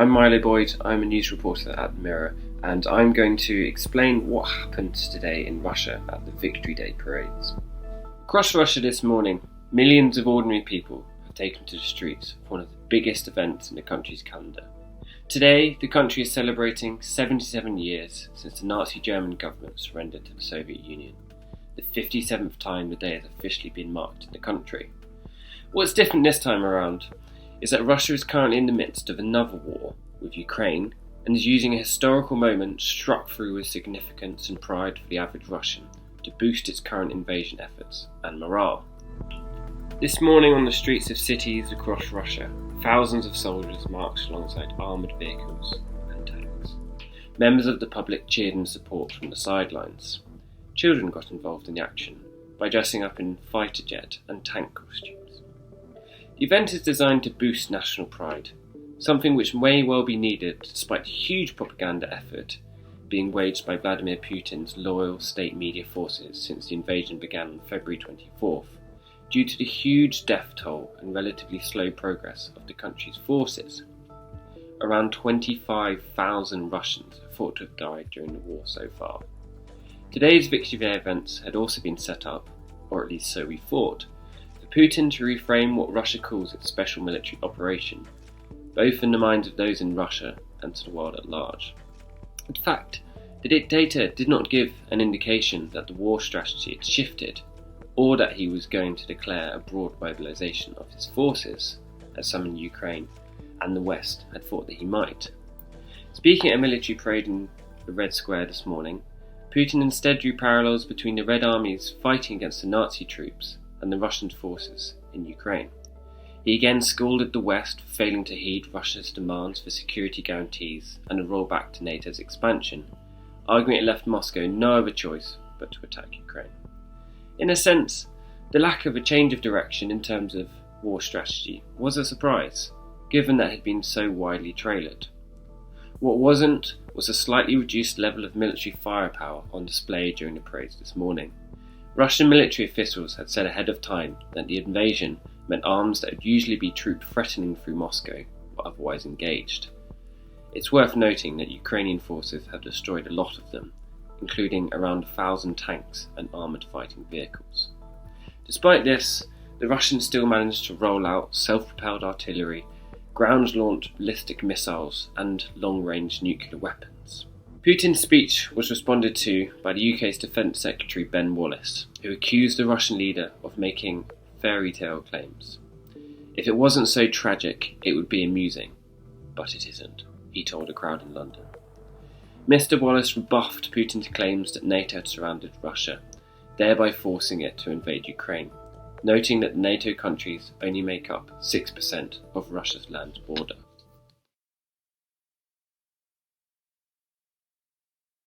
I'm Milo Boyd, I'm a news reporter at The Mirror, and I'm going to explain what happened today in Russia at the Victory Day parades. Across Russia this morning, millions of ordinary people have taken to the streets for one of the biggest events in the country's calendar. Today, the country is celebrating 77 years since the Nazi German government surrendered to the Soviet Union, the 57th time the day has officially been marked in the country. What's different this time around is that Russia is currently in the midst of another war with Ukraine and is using a historical moment struck through with significance and pride for the average Russian to boost its current invasion efforts and morale. This morning on the streets of cities across Russia, thousands of soldiers marched alongside armoured vehicles and tanks. Members of the public cheered in support from the sidelines. Children got involved in the action by dressing up in fighter jet and tank costumes. The event is designed to boost national pride, something which may well be needed despite the huge propaganda effort being waged by Vladimir Putin's loyal state media forces since the invasion began on February 24th, due to the huge death toll and relatively slow progress of the country's forces. Around 25,000 Russians are thought to have died during the war so far. Today's Victory Day events had also been set up, or at least so we thought, Putin to reframe what Russia calls its special military operation, both in the minds of those in Russia and to the world at large. In fact, the dictator did not give an indication that the war strategy had shifted, or that he was going to declare a broad mobilization of his forces, as some in Ukraine and the West had thought that he might. Speaking at a military parade in the Red Square this morning, Putin instead drew parallels between the Red Armies fighting against the Nazi troops and the Russian forces in Ukraine. He again scolded the West for failing to heed Russia's demands for security guarantees and a rollback to NATO's expansion, arguing it left Moscow no other choice but to attack Ukraine. In a sense, the lack of a change of direction in terms of war strategy was a surprise, given that it had been so widely trailered. What wasn't was a slightly reduced level of military firepower on display during the parades this morning. Russian military officials had said ahead of time that the invasion meant arms that would usually be troops threatening through Moscow were otherwise engaged. It's worth noting that Ukrainian forces have destroyed a lot of them, including around 1,000 tanks and armoured fighting vehicles. Despite this, the Russians still managed to roll out self-propelled artillery, ground-launched ballistic missiles and long-range nuclear weapons. Putin's speech was responded to by the UK's Defence Secretary Ben Wallace, who accused the Russian leader of making fairy tale claims. If it wasn't so tragic, it would be amusing. But it isn't, he told a crowd in London. Mr. Wallace rebuffed Putin's claims that NATO had surrounded Russia, thereby forcing it to invade Ukraine, noting that the NATO countries only make up 6% of Russia's land border.